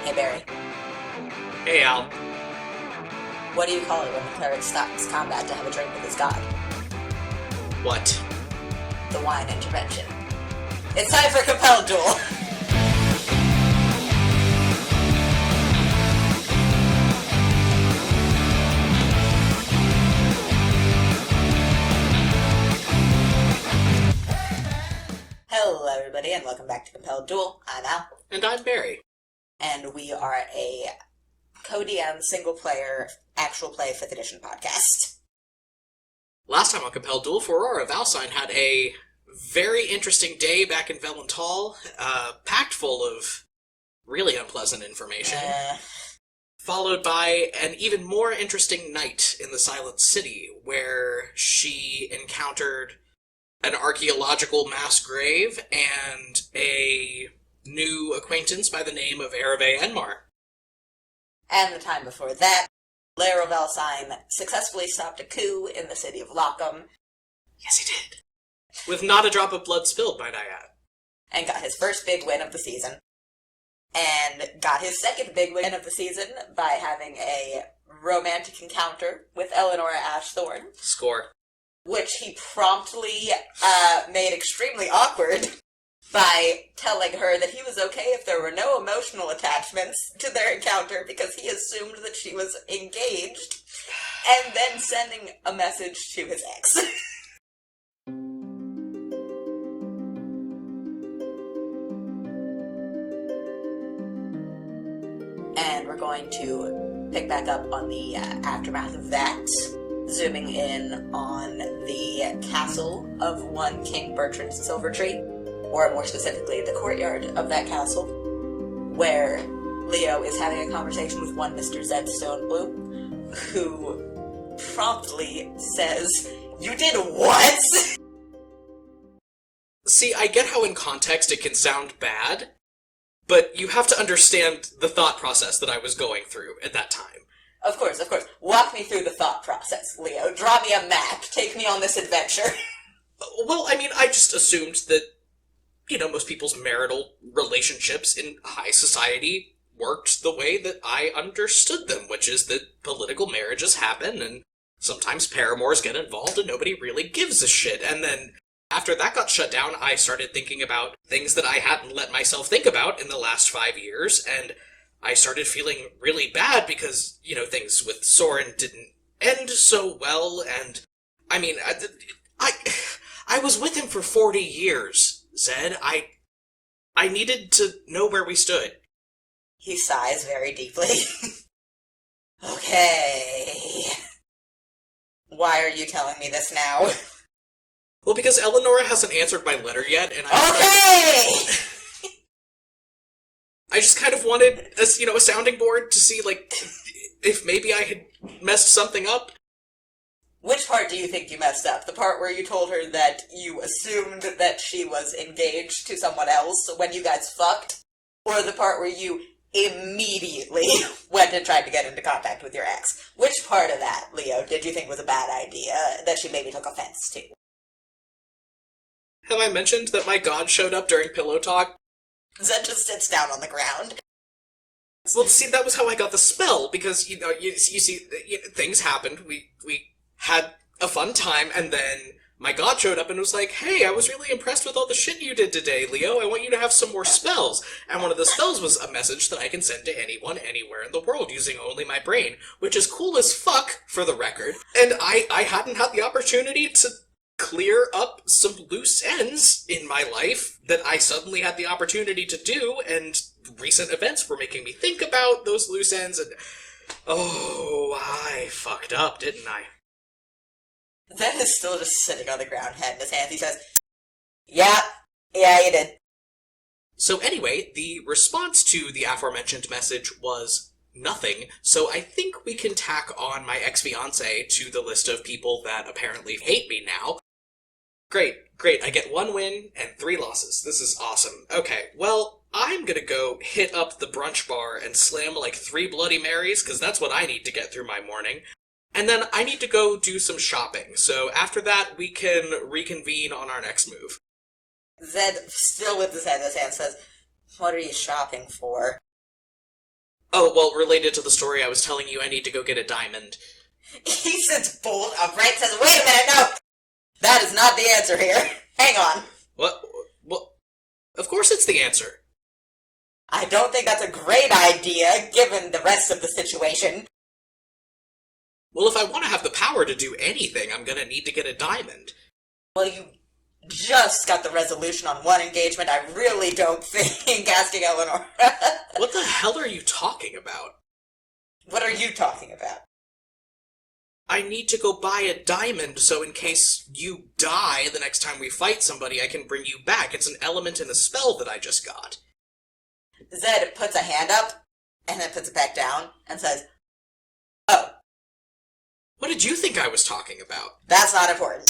Hey Barry, Hey, Al. what do you call it when the cleric stops combat to have a drink with his god? What? The wine intervention. It's time for Compelled Duel! Hello everybody and welcome back to Compelled Duel. I'm Al. And I'm Barry. And we are a co-DM, single-player, actual play 5th edition podcast. Last time on Compelled Duel, Aurora Valsine had a very interesting day back in Melancholic, packed full of really unpleasant information, followed by an even more interesting night in the Silent City, where she encountered an archaeological mass grave and a new acquaintance by the name of Ruvaen. And the time before that, Leoril Valsine successfully stopped a coup in the city of Lockham. Yes, he did. With not a drop of blood spilled, might I add. And got his first big win of the season. And got his second big win of the season by having a romantic encounter with Eleanora Ashthorne. Score. Which he promptly made extremely awkward by telling her that he was okay if there were no emotional attachments to their encounter because he assumed that she was engaged, and then sending a message to his ex. And we're going to pick back up on the aftermath of that, zooming in on the castle of one King Bertrand Silvertree, or more specifically, the courtyard of that castle, where Leo is having a conversation with one Mr. Zed Stonebloom, who promptly says, "You did what?" See, I get how in context it can sound bad, but you have to understand the thought process that I was going through at that time. Of course, of course. Walk me through the thought process, Leo. Draw me a map. Take me on this adventure. Well, I mean, I just assumed that, most people's marital relationships in high society worked the way that I understood them, which is that political marriages happen, and sometimes paramours get involved, and nobody really gives a shit. And then, after that got shut down, I started thinking about things that I hadn't let myself think about in the last 5 years, and I started feeling really bad because, things with Soren didn't end so well, and, I mean, I was with him for 40 years, Zed. I needed to know where we stood. He sighs very deeply. Okay. Why are you telling me this now? Well, because Eleanora hasn't answered my letter yet, and I just kind of wanted, a sounding board to see, if maybe I had messed something up. Which part do you think you messed up? The part where you told her that you assumed that she was engaged to someone else when you guys fucked? Or the part where you immediately went and tried to get into contact with your ex? Which part of that, Leo, did you think was a bad idea that she maybe took offense to? Have I mentioned that my god showed up during pillow talk? Zed just sits down on the ground. Well, see, that was how I got the spell, because, you see, things happened. We had a fun time, and then my god showed up and was like, "Hey, I was really impressed with all the shit you did today, Leo. I want you to have some more spells." And one of the spells was a message that I can send to anyone, anywhere in the world, using only my brain, which is cool as fuck, for the record. And I hadn't had the opportunity to clear up some loose ends in my life that I suddenly had the opportunity to do, and recent events were making me think about those loose ends, and I fucked up, didn't I? Zed is still just sitting on the ground, head in his hands. He says, Yeah, you did. So anyway, the response to the aforementioned message was nothing, so I think we can tack on my ex-fiancé to the list of people that apparently hate me now. Great, I get 1 win and 3 losses. This is awesome. Okay, well, I'm gonna go hit up the brunch bar and slam 3 Bloody Marys, because that's what I need to get through my morning. And then I need to go do some shopping, so after that we can reconvene on our next move. Zed, still with his head in his hand, says, "What are you shopping for?" Oh, well, related to the story I was telling you, I need to go get a diamond. He sits bolt upright and says, wait a minute, no! That is not the answer here. Hang on. What? Of course it's the answer. I don't think that's a great idea, given the rest of the situation. Well, if I want to have the power to do anything, I'm gonna need to get a diamond. Well, you just got the resolution on one engagement. I really don't think asking Eleanora. What the hell are you talking about? What are you talking about? I need to go buy a diamond so in case you die the next time we fight somebody, I can bring you back. It's an element in the spell that I just got. Zed puts a hand up, and then puts it back down, and says, oh. What did you think I was talking about? That's not important.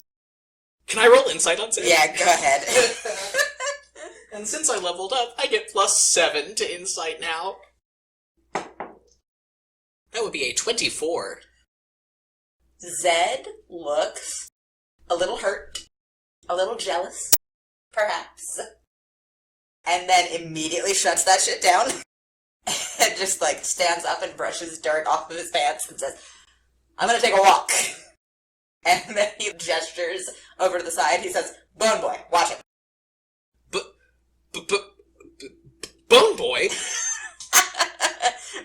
Can I roll insight on Zed? Yeah, go ahead. And since I leveled up, I get +7 to insight now. That would be a 24. Zed looks a little hurt, a little jealous, perhaps, and then immediately shuts that shit down and just, stands up and brushes dirt off of his pants and says, I'm gonna take a walk. And then he gestures over to the side. He says, Bone Boy, watch him. Bone Boy?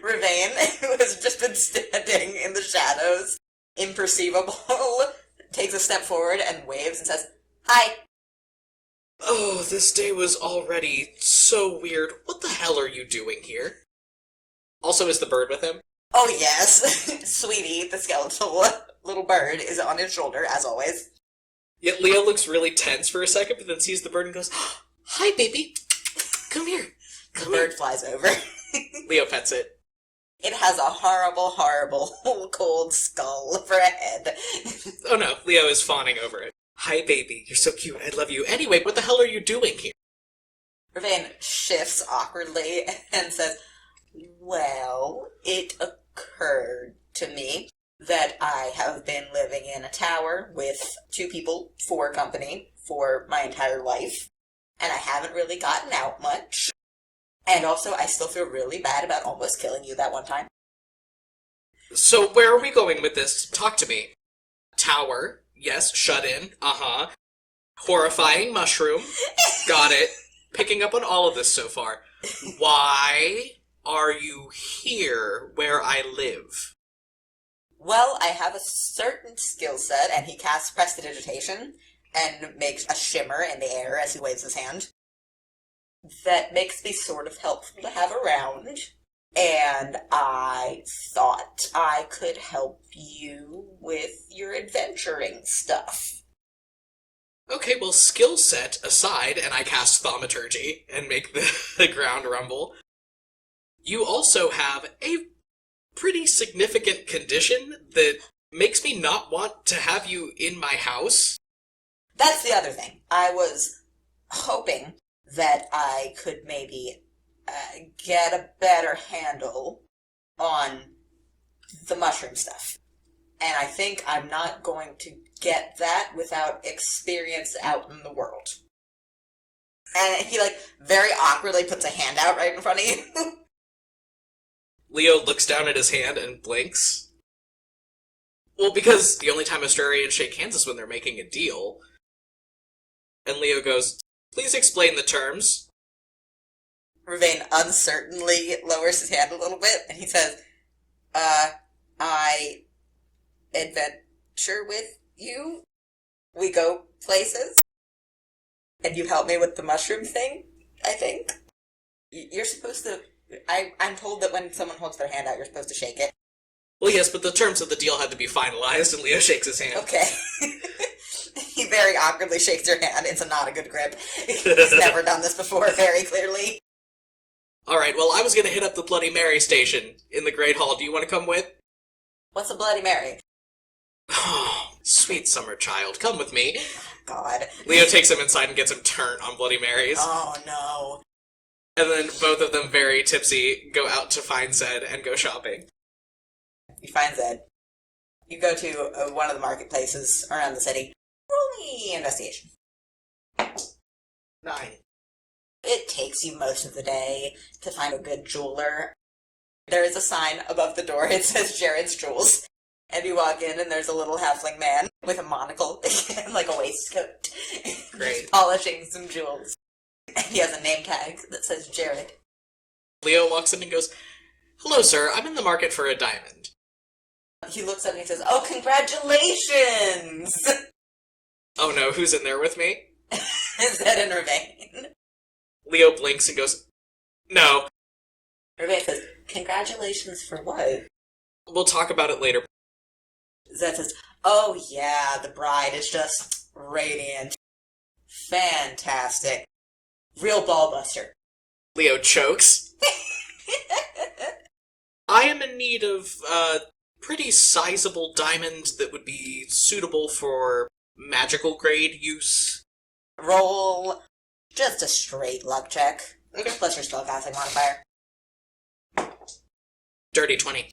Ruvaen, who has just been standing in the shadows, imperceivable, takes a step forward and waves and says, hi. Oh, this day was already so weird. What the hell are you doing here? Also, is the bird with him? Oh, yes. Sweetie, the skeletal little bird, is on his shoulder, as always. Yet Leo looks really tense for a second, but then sees the bird and goes, hi, baby. Come here. The bird flies over. Leo pets it. It has a horrible, horrible, cold skull for a head. Oh no, Leo is fawning over it. Hi, baby. You're so cute. I love you. Anyway, what the hell are you doing here? Ruvaen shifts awkwardly and says, well, it occurred to me that I have been living in a tower with 2 people for company for my entire life, and I haven't really gotten out much. And also, I still feel really bad about almost killing you that one time. So, where are we going with this? Talk to me. Tower. Yes, shut in. Uh-huh. Horrifying mushroom. Got it. Picking up on all of this so far. Why are you here where I live? Well, I have a certain skill set, and he casts Prestidigitation and makes a shimmer in the air as he waves his hand. That makes me sort of helpful to have around, and I thought I could help you with your adventuring stuff. Okay, well, skill set aside, and I cast Thaumaturgy and make the ground rumble. You also have a pretty significant condition that makes me not want to have you in my house. That's the other thing. I was hoping that I could maybe get a better handle on the mushroom stuff. And I think I'm not going to get that without experience out in the world. And he, very awkwardly puts a hand out right in front of you. Leo looks down at his hand and blinks. Well, because the only time Astrarians shake hands is when they're making a deal. And Leo goes, please explain the terms. Ruvaen uncertainly lowers his hand a little bit, and he says, I adventure with you. We go places. And you help me with the mushroom thing, I think. You're supposed to... I'm told that when someone holds their hand out, you're supposed to shake it. Well, yes, but the terms of the deal had to be finalized, and Leo shakes his hand. Okay. He very awkwardly shakes your hand. It's not a good grip. He's never done this before, very clearly. Alright, well, I was gonna hit up the Bloody Mary station in the Great Hall. Do you want to come with? What's a Bloody Mary? Oh, sweet summer child, come with me. God. Leo takes him inside and gets him turned on Bloody Marys. Oh, no. And then both of them, very tipsy, go out to find Zed and go shopping. You find Zed. You go to one of the marketplaces around the city. Roll me investigation. 9. It takes you most of the day to find a good jeweler. There is a sign above the door. It says Jared's Jewels. And you walk in, and there's a little halfling man with a monocle and, like, a waistcoat. Great. He's polishing some jewels. And he has a name tag that says Jared. Leo walks in and goes, "Hello, sir. I'm in the market for a diamond." He looks up and he says, "Oh, congratulations!" Oh no, who's in there with me? Zed and Ruvaen. Leo blinks and goes, "No." Ruvaen says, "Congratulations for what?" "We'll talk about it later." Zed says, "Oh yeah, the bride is just radiant. Fantastic. Real ballbuster." Leo chokes. "I am in need of a pretty sizable diamond that would be suitable for magical grade use." Roll just a straight luck check. Okay. Plus your spellcasting modifier. Dirty 20.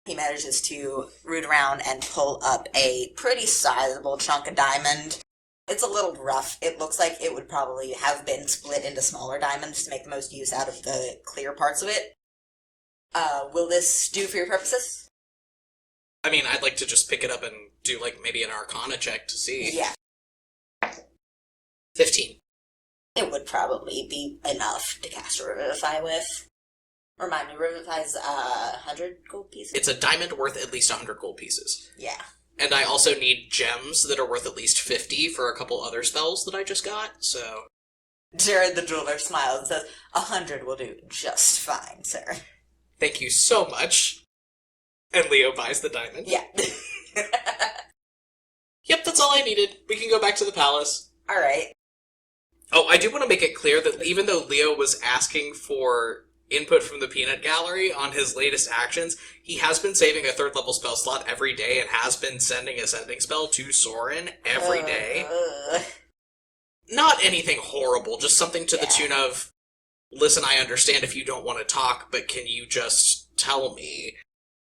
He manages to root around and pull up a pretty sizable chunk of diamond. It's a little rough. It looks like it would probably have been split into smaller diamonds to make the most use out of the clear parts of it. Will this do for your purposes? I mean, I'd like to just pick it up and do, like, maybe an Arcana check to see. Yeah. 15. It would probably be enough to cast a Revivify with. Remind me, Revivify's 100 gold pieces? It's a diamond worth at least 100 gold pieces. Yeah. And I also need gems that are worth at least 50 for a couple other spells that I just got, so... Jared the jeweler smiles and says, 100 will do just fine, sir. Thank you so much. And Leo buys the diamond. Yeah. Yep, that's all I needed. We can go back to the palace. Alright. Oh, I do want to make it clear that even though Leo was asking for input from the peanut gallery on his latest actions, he has been saving a 3rd level spell slot every day and has been sending a sending spell to Soren every day. Not anything horrible, just something to the tune of, "Listen, I understand if you don't want to talk, but can you just tell me?"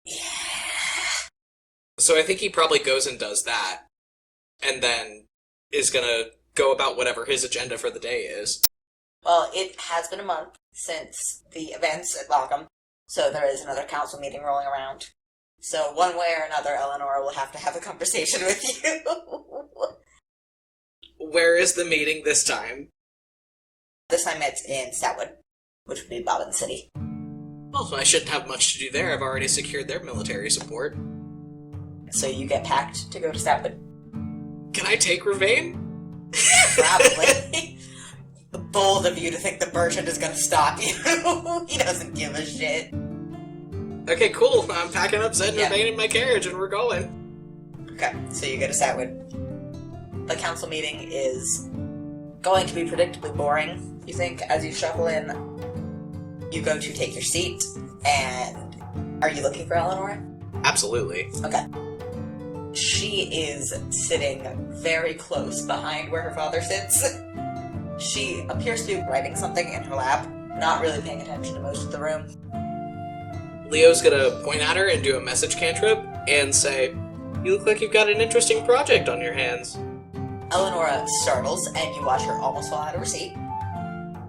Yeah. So I think he probably goes and does that, and then is gonna go about whatever his agenda for the day is. Well, it has been a month since the events at Lockham, so there is another council meeting rolling around. So one way or another, Eleanora will have to have a conversation with you. Where is the meeting this time? This time it's in Stoutwood, which would be Bobbin City. Well, so I shouldn't have much to do there. I've already secured their military support. So you get packed to go to Stoutwood. Can I take Ruvaen? Probably. Bold of you to think the merchant is going to stop you. He doesn't give a shit. Okay, cool. I'm packing up Zed and Ruvaen in my carriage and we're going. Okay, so you go to Stoutwood. The council meeting is going to be predictably boring, you think, as you shuffle in. You go to take your seat, and are you looking for Eleanora? Absolutely. Okay. She is sitting very close behind where her father sits. She appears to be writing something in her lap, not really paying attention to most of the room. Leo's gonna point at her and do a message cantrip and say, "You look like you've got an interesting project on your hands." Eleanora startles, and you watch her almost fall out of her seat.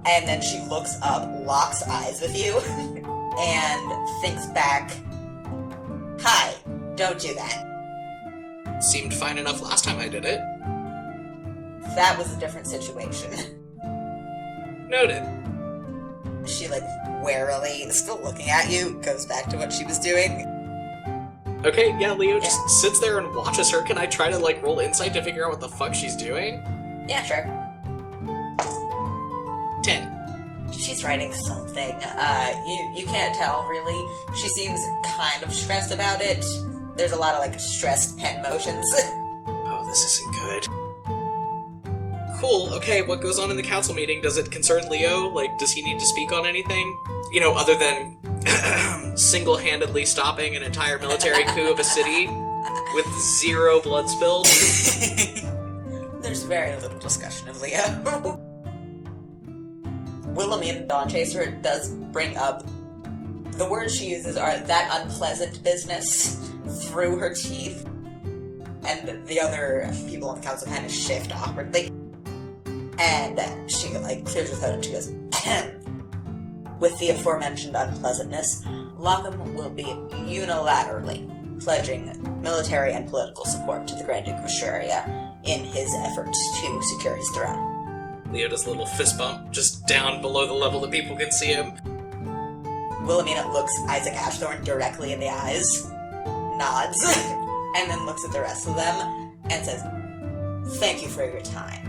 And then she looks up, locks eyes with you, and thinks back, "Hi, don't do that." Seemed fine enough last time I did it. That was a different situation. Noted. She, warily, still looking at you, goes back to what she was doing. Okay, yeah, Leo just sits there and watches her. Can I try to, roll insight to figure out what the fuck she's doing? Yeah, sure. 10. She's writing something. You can't tell, really. She seems kind of stressed about it. There's a lot of, stressed pen motions. Oh, this isn't good. Cool, okay, what goes on in the council meeting? Does it concern Leo? Does he need to speak on anything? Other than single-handedly stopping an entire military coup of a city with 0 blood spilled? There's very little discussion of Leo. Wilhelmine Dawnchaser does bring up, the words she uses are "that unpleasant business" through her teeth, and the other people on the council kind of shift awkwardly. And she, clears her throat and she goes, "Ahem. With the aforementioned unpleasantness, Lockham will be unilaterally pledging military and political support to the Grand Duke of Ashuria in his efforts to secure his throne. Leo does a little fist bump just down below the level that people can see him. Wilhelmina looks Isaac Ashthorne directly in the eyes, nods, and then looks at the rest of them and says, "Thank you for your time."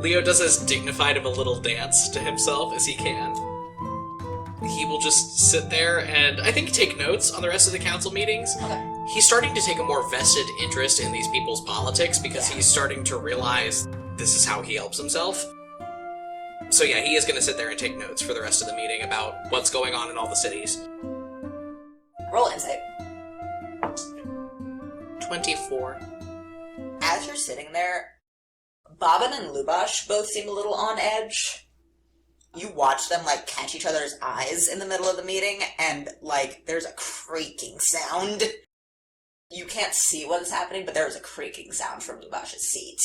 Leo does as dignified of a little dance to himself as he can. He will just sit there and, I think, take notes on the rest of the council meetings. Okay. He's starting to take a more vested interest in these people's politics because he's starting to realize this is how he helps himself. So yeah, he is going to sit there and take notes for the rest of the meeting about what's going on in all the cities. Roll insight. 24. As you're sitting there, Bobbin and Lubash both seem a little on edge. You watch them, catch each other's eyes in the middle of the meeting, and, there's a creaking sound. You can't see what is happening, but there's a creaking sound from Lubash's seat.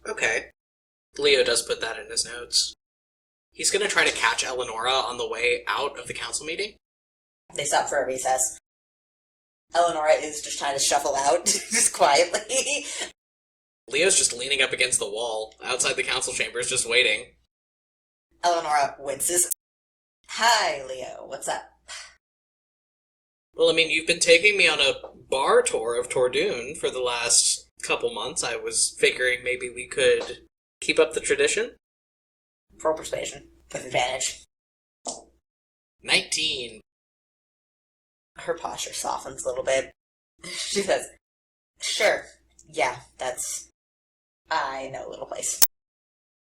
Okay. Leo does put that in his notes. He's going to try to catch Eleanora on the way out of the council meeting. They stop for a recess. Eleanora is just trying to shuffle out, just quietly. Leo's just leaning up against the wall, outside the council chambers, just waiting. Eleanora winces. "Hi, Leo, what's up?" Well, I mean, you've been taking me on a bar tour of Tordoon for the last couple months. I was figuring maybe we could keep up the tradition. Roll persuasion, with advantage. 19. Her posture softens a little bit. She says, "Sure, yeah, I know a little place."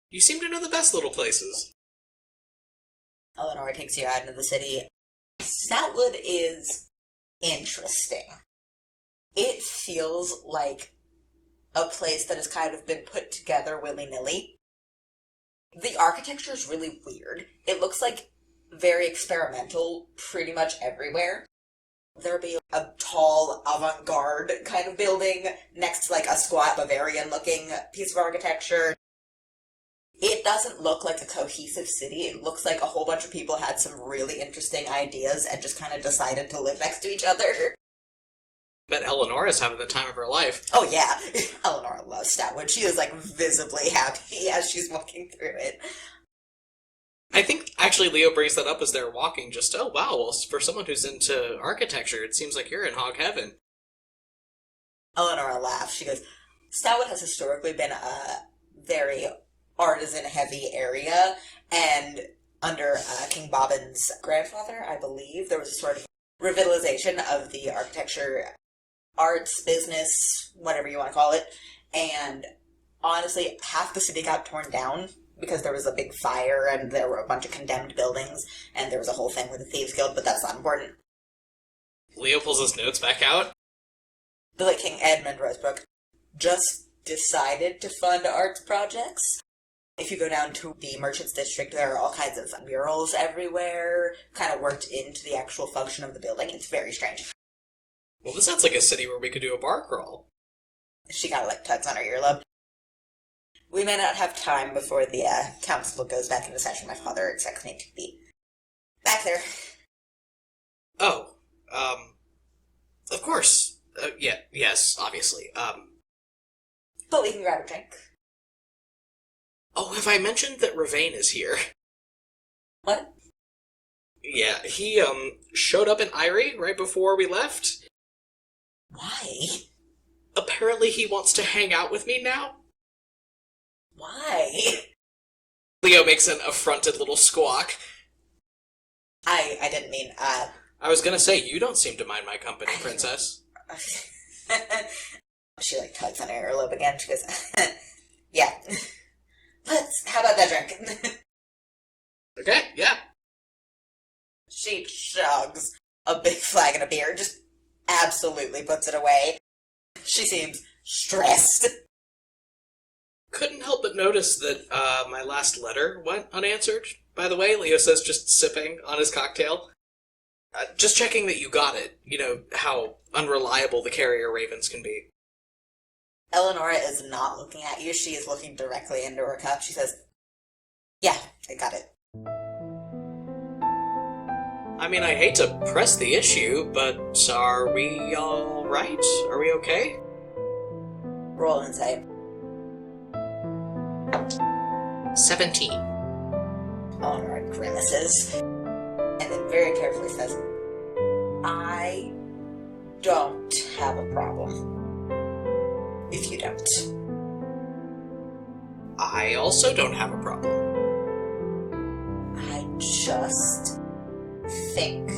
You seem to know the best little places. Eleanora takes you out into the city. Stoutwood is interesting. It feels like a place that has kind of been put together willy-nilly. The architecture is really weird. It looks like very experimental pretty much everywhere. There'll be a tall, avant-garde kind of building next to a squat Bavarian-looking piece of architecture. It doesn't look like a cohesive city. It looks like a whole bunch of people had some really interesting ideas and just kind of decided to live next to each other. Bet Eleanora's having the time of her life. Oh yeah, Eleanora loves Stoutwood. She is visibly happy as she's walking through it. I think, actually, Leo brings that up as they're walking, just, oh wow, well, for someone who's into architecture, it seems like you're in hog heaven. Eleanora laughs. She goes, "Stoutwood has historically been a very artisan-heavy area, and under King Bobbin's grandfather, I believe, there was a sort of revitalization of the architecture, arts, business, whatever you want to call it, and honestly, half the city got torn down because there was a big fire and there were a bunch of condemned buildings, and there was a whole thing with the Thieves Guild, but that's not important." Leo pulls his notes back out. The late King Edmund Rosebrook just decided to fund arts projects. If you go down to the Merchants District, there are all kinds of murals everywhere, kind of worked into the actual function of the building. It's very strange. Well, this sounds like a city where we could do a bar crawl. She kind of tugs on her earlobe. "We may not have time before the council goes back into session. My father expects me to be back there." Oh, of course. Yes, obviously. But we can grab a drink. Oh, have I mentioned that Ruvaen is here? What? Yeah, he, showed up in Irie right before we left. Why? Apparently he wants to hang out with me now. Why? Leo makes an affronted little squawk. I didn't mean, I was gonna say, you don't seem to mind my company, princess. She, tugs on her earlobe again. She goes, "Yeah. How about that drink?" Okay, yeah. She chugs a big flagon of beer, just absolutely puts it away. She seems stressed. Couldn't help but notice that, my last letter went unanswered, by the way. Leo says, just sipping on his cocktail. Just checking that you got it. You know, how unreliable the carrier ravens can be. Eleanora is not looking at you. She is looking directly into her cup. She says, yeah, I got it. I mean, I hate to press the issue, but are we all right? Are we okay? Roll insight. 17. Eleanora grimaces, and then very carefully says, I don't have a problem. If you don't. I also don't have a problem. I just think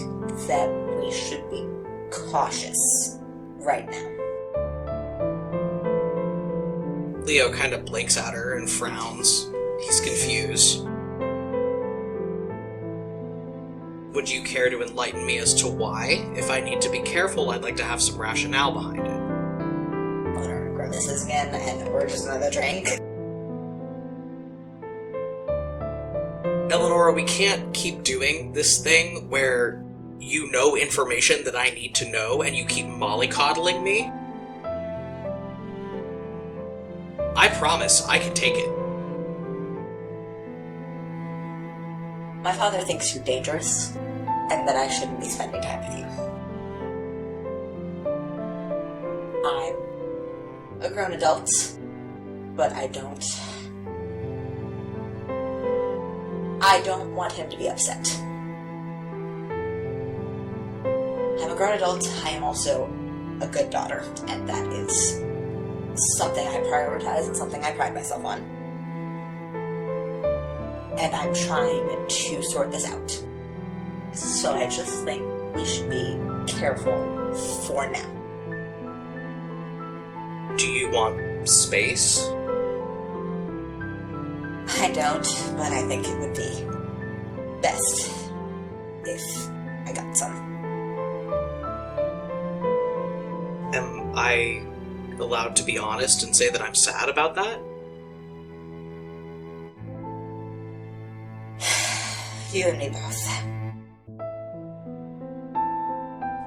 that we should be cautious right now. Leo kind of blinks at her and frowns. He's confused. Would you care to enlighten me as to why? If I need to be careful, I'd like to have some rationale behind it. Eleanor grimaces again and orders another drink. Eleanora, we can't keep doing this thing where you know information that I need to know and you keep mollycoddling me. I promise I can take it. My father thinks you're dangerous, and that I shouldn't be spending time with you. I'm a grown adult, but I don't want him to be upset. I'm a grown adult, I am also a good daughter, and that is something I prioritize and something I pride myself on. And I'm trying to sort this out. So I just think we should be careful for now. Do you want space? I don't, but I think it would be best if I got some. Am I allowed to be honest and say that I'm sad about that? You and me both.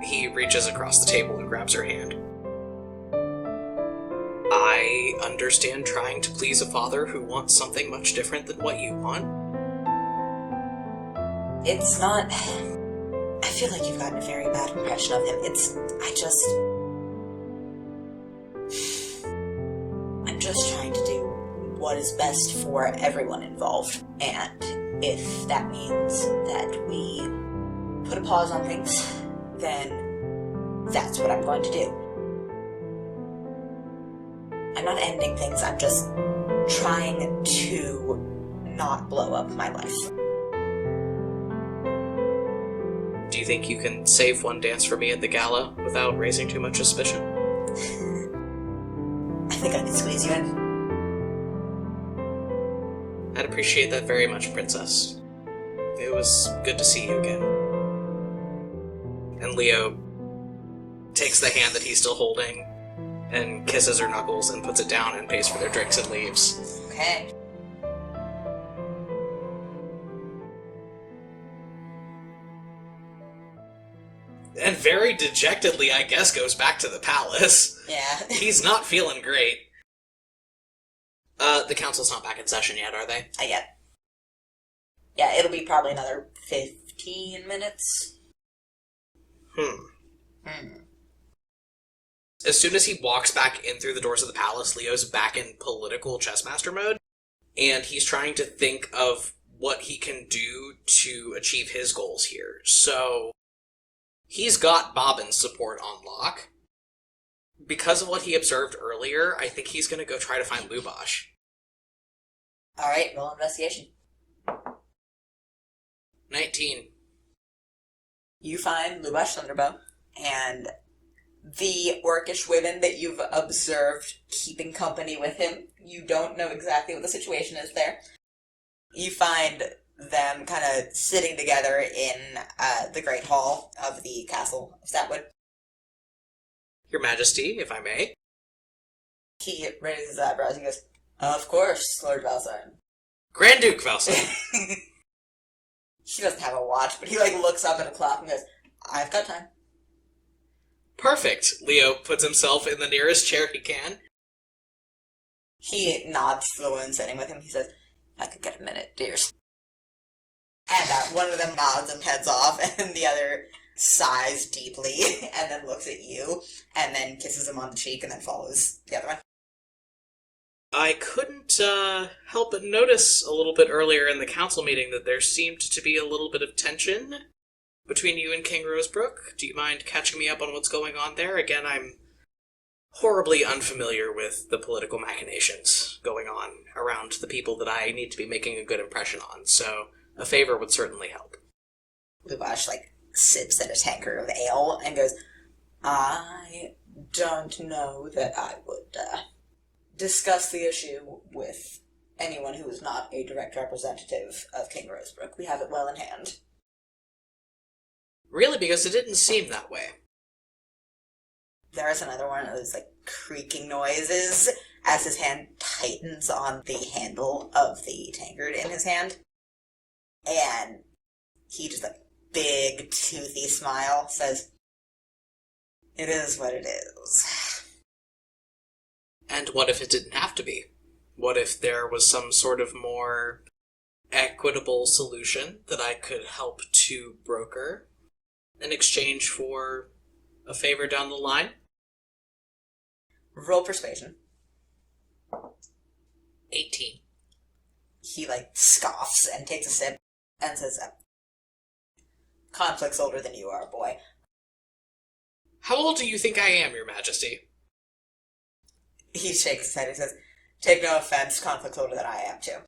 He reaches across the table and grabs her hand. I understand trying to please a father who wants something much different than what you want. It's not... I feel like you've gotten a very bad impression of him. I'm just trying to do what is best for everyone involved. And if that means that we put a pause on things, then that's what I'm going to do. I'm not ending things, I'm just trying to not blow up my life. Do you think you can save one dance for me at the gala without raising too much suspicion? I think I can squeeze you in. I'd appreciate that very much, Princess. It was good to see you again. And Leo takes the hand that he's still holding and kisses her knuckles and puts it down and pays for their drinks and leaves. Okay. And very dejectedly, I guess, goes back to the palace. Yeah. He's not feeling great. The council's not back in session yet, are they? Not yet. Yeah, it'll be probably another 15 minutes. As soon as he walks back in through the doors of the palace, Leo's back in political chessmaster mode, and he's trying to think of what he can do to achieve his goals here. So, he's got Bobbin's support on lock. Because of what he observed earlier, I think he's going to go try to find Lubosh. Alright, roll investigation. 19. You find Lubosh Thunderbow, and the orcish women that you've observed keeping company with him. You don't know exactly what the situation is there. You find them kind of sitting together in the Great Hall of the Castle of Stoutwood. Your Majesty, if I may. He raises his eyebrows and goes, "Of course, Lord Valsarn." Grand Duke Valsarn. He doesn't have a watch, but he looks up at a clock and goes, "I've got time." Perfect. Leo puts himself in the nearest chair he can He nods to the one sitting with him. He says, "I could get a minute, dears." And one of them nods and heads off, and the other sighs deeply, and then looks at you, and then kisses him on the cheek, and then follows the other one. I couldn't help but notice a little bit earlier in the council meeting that there seemed to be a little bit of tension between you and King Rosebrook. Do you mind catching me up on what's going on there? Again, I'm horribly unfamiliar with the political machinations going on around the people that I need to be making a good impression on, so a favor would certainly help. Lubash, sips at a tankard of ale and goes, "I don't know that I would, discuss the issue with anyone who is not a direct representative of King Rosebrook. We have it well in hand." Really? Because it didn't seem that way. There is another one of those, creaking noises as his hand tightens on the handle of the tankard in his hand. And he just, big, toothy smile says, "It is what it is." And what if it didn't have to be? What if there was some sort of more equitable solution that I could help to broker in exchange for a favor down the line? Roll persuasion. 18. He, scoffs and takes a sip and says, "Conflict's older than you are, boy." How old do you think I am, Your Majesty? He shakes his head and says, "Take no offense, conflict's older than I am, too."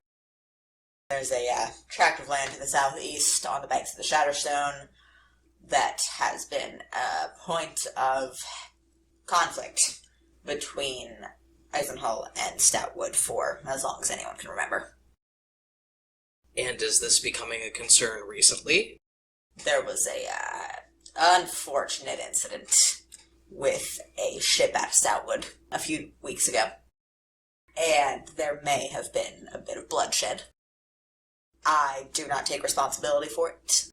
There's a tract of land to the southeast on the banks of the Shatterstone that has been a point of conflict between Eisenhull and Stoutwood for as long as anyone can remember. And is this becoming a concern recently? There was a unfortunate incident with a ship at Stoutwood a few weeks ago, and there may have been a bit of bloodshed. I do not take responsibility for it.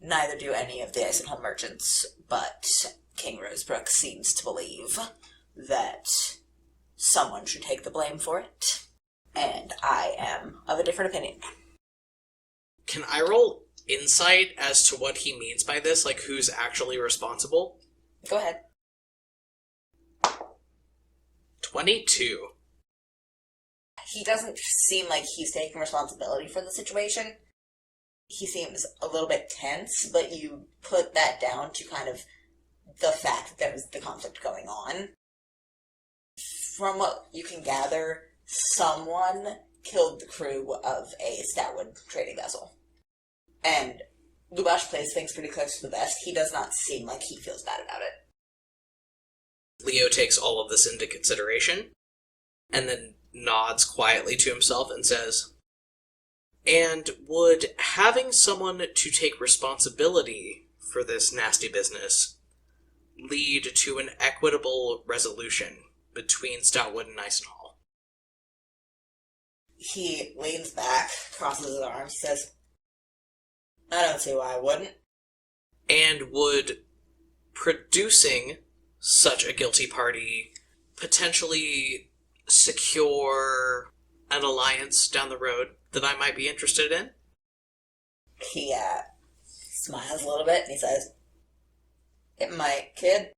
Neither do any of the Eisenhull merchants, but King Rosebrook seems to believe that someone should take the blame for it, and I am of a different opinion. Can I roll insight as to what he means by this? Who's actually responsible? Go ahead. 22. He doesn't seem like he's taking responsibility for the situation. He seems a little bit tense, but you put that down to kind of the fact that there was the conflict going on. From what you can gather, someone killed the crew of a Stoutwood trading vessel. And Lubash plays things pretty close to the vest. He does not seem like he feels bad about it. Leo takes all of this into consideration, and then nods quietly to himself and says, "And would having someone to take responsibility for this nasty business lead to an equitable resolution between Stoutwood and Eisenhull?" He leans back, crosses his arms, says, "I don't see why I wouldn't." And would producing such a guilty party potentially secure an alliance down the road that I might be interested in? He smiles a little bit and he says, "It might, kid."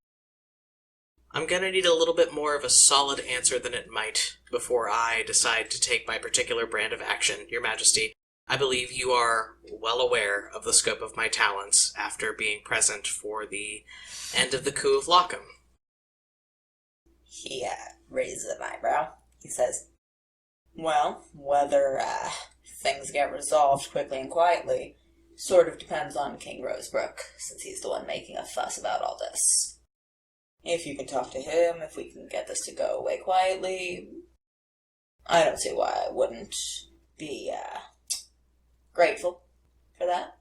I'm gonna need a little bit more of a solid answer than it might before I decide to take my particular brand of action, Your Majesty. I believe you are well aware of the scope of my talents after being present for the end of the coup of Lockham. He raises an eyebrow. He says, "Well, whether things get resolved quickly and quietly sort of depends on King Rosebrook, since he's the one making a fuss about all this. If you can talk to him, if we can get this to go away quietly, I don't see why I wouldn't be grateful for that."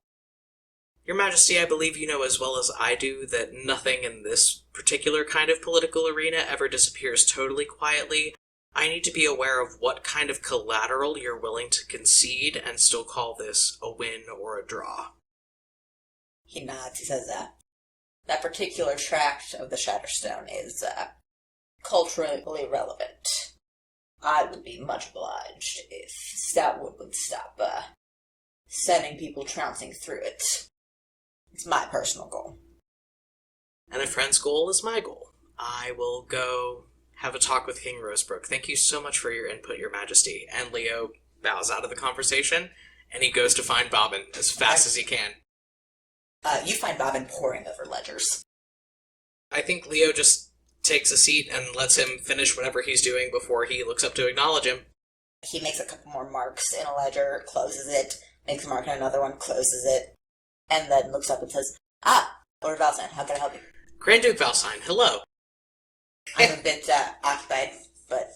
Your Majesty, I believe you know as well as I do that nothing in this particular kind of political arena ever disappears totally quietly. I need to be aware of what kind of collateral you're willing to concede and still call this a win or a draw. He nods. He says, "That particular tract of the Shatterstone is culturally relevant. I would be much obliged if Stoutwood would stop sending people trouncing through it. It's my personal goal. And a friend's goal is my goal. I will go have a talk with King Rosebrook. Thank you so much for your input, Your Majesty. And Leo bows out of the conversation, and he goes to find Bobbin as fast as he can. You find Bobbin poring over ledgers. I think Leo just takes a seat and lets him finish whatever he's doing before he looks up to acknowledge him. He makes a couple more marks in a ledger, closes it, makes a mark in another one, closes it, and then looks up and says, Lord Valstein, how can I help you? Grand Duke Valstein, hello. I'm a bit occupied, but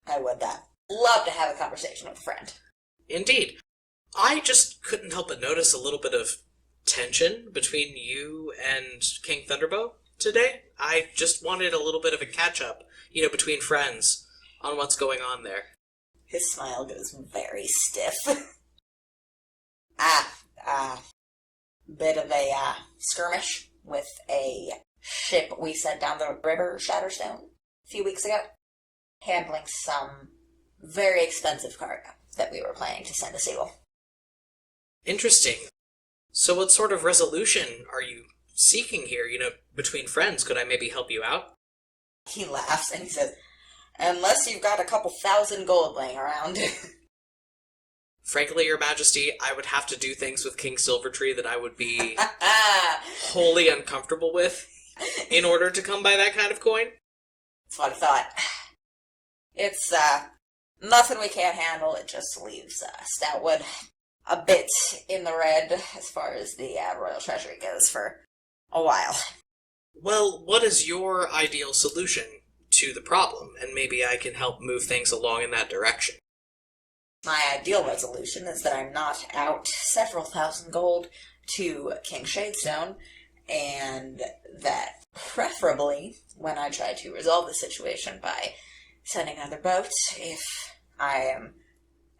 I would love to have a conversation with a friend. Indeed. I just couldn't help but notice a little bit of tension between you and King Thunderbow today. I just wanted a little bit of a catch-up, between friends on what's going on there. His smile goes very stiff. Bit of a skirmish with a ship we sent down the river, Shatterstone, a few weeks ago, handling some very expensive cargo that we were planning to send to Seagull. Interesting. So what sort of resolution are you seeking here, between friends? Could I maybe help you out? He laughs and he says, unless you've got a couple thousand gold laying around. Frankly, Your Majesty, I would have to do things with King Silvertree that I would be wholly uncomfortable with in order to come by that kind of coin. That's what I thought. It's, nothing we can't handle. It just leaves, Stoutwood a bit in the red as far as the, Royal Treasury goes for a while. Well, what is your ideal solution to the problem? And maybe I can help move things along in that direction. My ideal resolution is that I'm not out several thousand gold to King Shadestone, and that preferably when I try to resolve the situation by sending another boat, if I am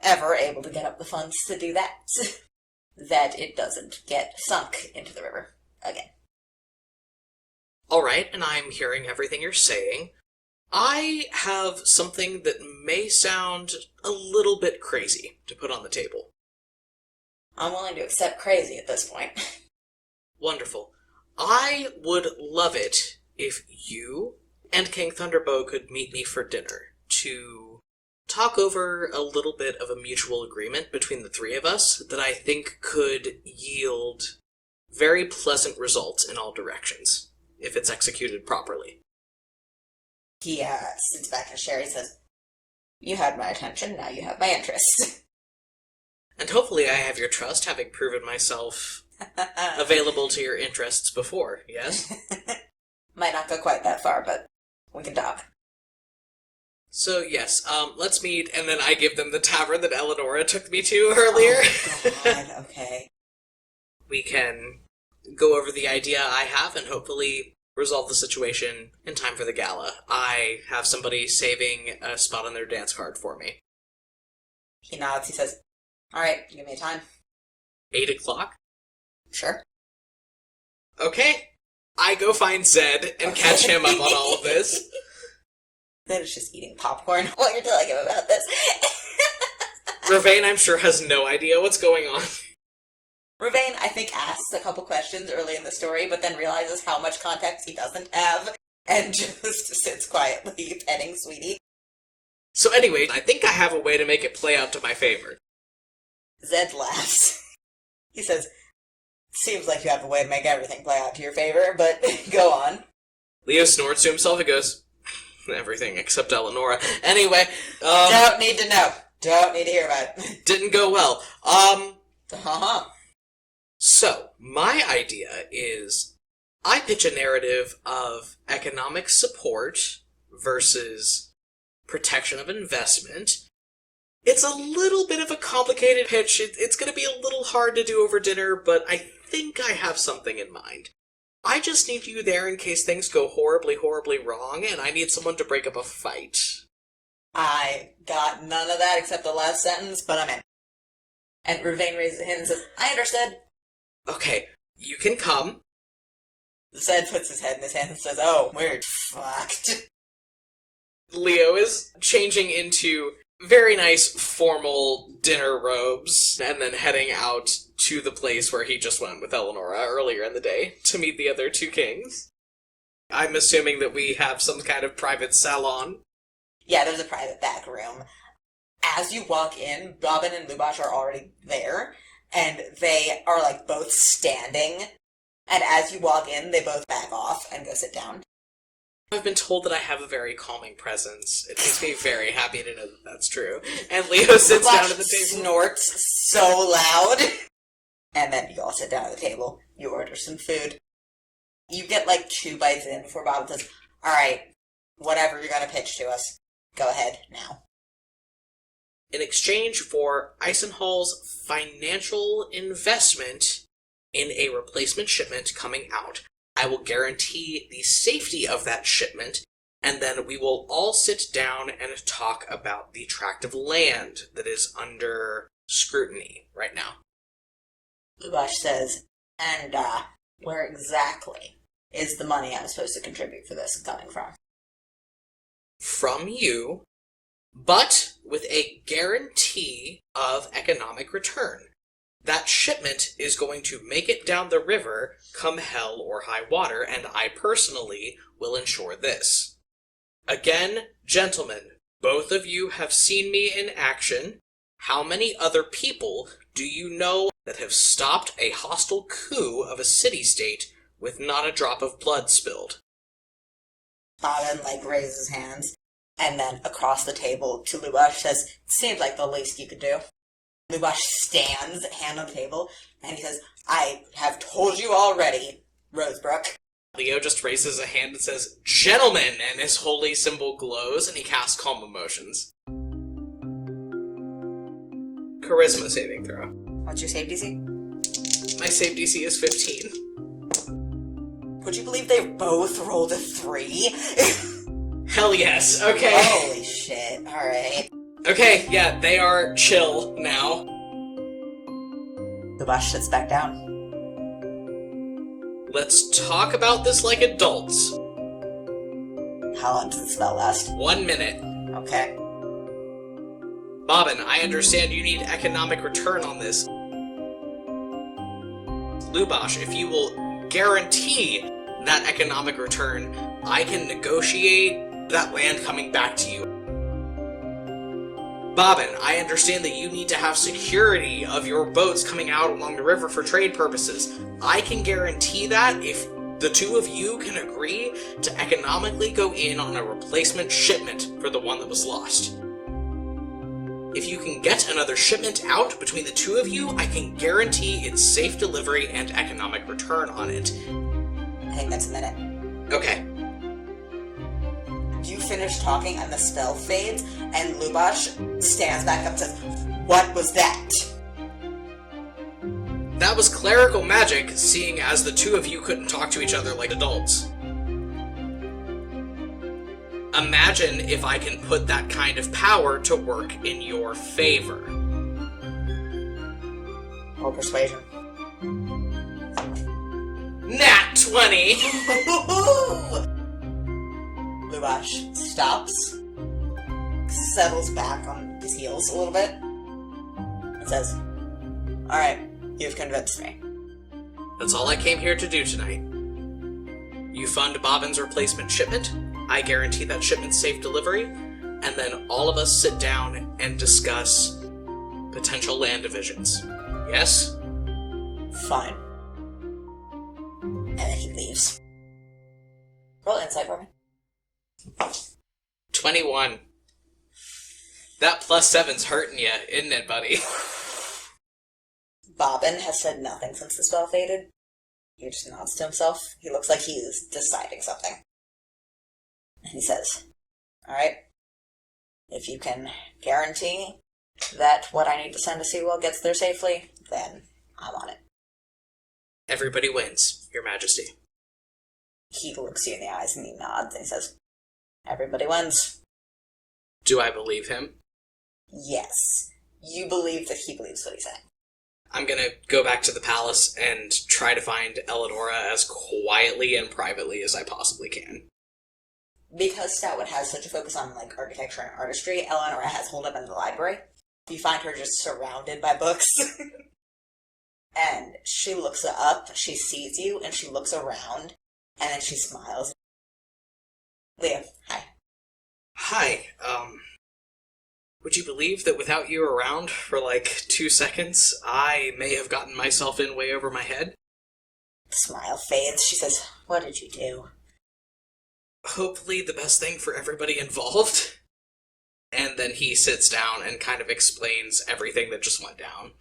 ever able to get up the funds to do that, that it doesn't get sunk into the river again. Alright, and I'm hearing everything you're saying. I have something that may sound a little bit crazy to put on the table. I'm willing to accept crazy at this point. Wonderful. I would love it if you and King Thunderbow could meet me for dinner to talk over a little bit of a mutual agreement between the three of us that I think could yield very pleasant results in all directions, if it's executed properly. He sits back in his chair and says, you had my attention, now you have my interest. And hopefully I have your trust, having proven myself available to your interests before, yes? Might not go quite that far, but we can talk. So, yes, let's meet, and then I give them the tavern that Eleanora took me to earlier. Oh, God, okay. We can go over the idea I have and hopefully resolve the situation in time for the gala. I have somebody saving a spot on their dance card for me. He nods, he says, alright, give me a time. 8 o'clock? Sure. Okay. I go find Zed and catch him up on all of this. Zed is just eating popcorn while you're telling him about this. Ruvaen, I'm sure, has no idea what's going on. Ruvaen, I think, asks a couple questions early in the story, but then realizes how much context he doesn't have, and just sits quietly petting Sweetie. So anyway, I think I have a way to make it play out to my favor. Zed laughs. He says, seems like you have a way to make everything play out to your favor, but go on. Leo snorts to himself and goes, everything except Eleanora. Anyway, Don't need to know. Don't need to hear about it. Didn't go well. Uh-huh. So, my idea is, I pitch a narrative of economic support versus protection of investment. It's a little bit of a complicated pitch. It's going to be a little hard to do over dinner, but I think I have something in mind. I just need you there in case things go horribly, horribly wrong, and I need someone to break up a fight. I got none of that except the last sentence, but I'm in. And Ruvaen raises his hand and says, I understood. Okay, you can come. Zed puts his head in his hand and says, oh, we're fucked. Leo is changing into very nice formal dinner robes and then heading out to the place where he just went with Eleanora earlier in the day to meet the other two kings. I'm assuming that we have some kind of private salon. Yeah, there's a private back room. As you walk in, Bobbin and Lubash are already there, and they are, like, both standing. And as you walk in, they both back off and go sit down. I've been told that I have a very calming presence. It makes me very happy to know that that's true. And Leo sits Lubash down at the table. snorts so loud. And then you all sit down at the table. You order some food. You get, like, 2 bites in before Bobbin says, alright, whatever you're gonna pitch to us, go ahead now. In exchange for Eisenhall's financial investment in a replacement shipment coming out, I will guarantee the safety of that shipment, and then we will all sit down and talk about the tract of land that is under scrutiny right now. Lubash says, and, where exactly is the money I'm supposed to contribute for this coming from? From you, but with a guarantee of economic return. That shipment is going to make it down the river come hell or high water, and I personally will ensure this. Again, gentlemen, both of you have seen me in action. How many other people do you know that have stopped a hostile coup of a city-state with not a drop of blood spilled? Bobbin, like, raises his hands, and then across the table to Lubash says, seems like the least you could do. Lubash stands, hand on the table, and he says, I have told you already, Rosebrook. Leo just raises a hand and says, gentlemen, and his holy symbol glows, and he casts Calm Emotions. Charisma saving throw. What's your save DC? My save DC is 15. Would you believe they both rolled a 3? Hell yes, okay. Holy shit, alright. Okay, yeah, they are chill now. Lubash sits back down. Let's talk about this like adults. How long does the spell last? 1 minute. Okay. Bobbin, I understand you need economic return on this. Lubash, if you will guarantee that economic return, I can negotiate that land coming back to you. Bobbin, I understand that you need to have security of your boats coming out along the river for trade purposes. I can guarantee that if the two of you can agree to economically go in on a replacement shipment for the one that was lost. If you can get another shipment out between the two of you, I can guarantee its safe delivery and economic return on it. I think that's a minute. Okay. You finish talking and the spell fades, and Lubash stands back up and says, what was that? That was clerical magic, seeing as the two of you couldn't talk to each other like adults. Imagine if I can put that kind of power to work in your favor. Roll persuasion. Nat 20! Lubash stops, settles back on his heels a little bit, and says, alright, you've convinced me. That's all I came here to do tonight. You fund Bobbin's replacement shipment, I guarantee that shipment's safe delivery, and then all of us sit down and discuss potential land divisions. Yes? Fine. And then he leaves. Roll insight for me. 21. That +7's hurting you, isn't it, buddy? Bobbin has said nothing since the spell faded. He just nods to himself. He looks like he's deciding something. And he says, alright, if you can guarantee that what I need to send to Seawell gets there safely, then I'm on it. Everybody wins, Your Majesty. He looks you in the eyes and he nods and he says, everybody wins. Do I believe him? Yes. You believe that he believes what he's saying. I'm gonna go back to the palace and try to find Eleanora as quietly and privately as I possibly can. Because Stoutwood has such a focus on, like, architecture and artistry, Eleanora has holed up in the library. You find her just surrounded by books. And she looks up, she sees you, and she looks around, and then she smiles. Leo, hi. Hi, would you believe that without you around for like 2 seconds, I may have gotten myself in way over my head? The smile fades. She says, what did you do? Hopefully the best thing for everybody involved. And then he sits down and kind of explains everything that just went down.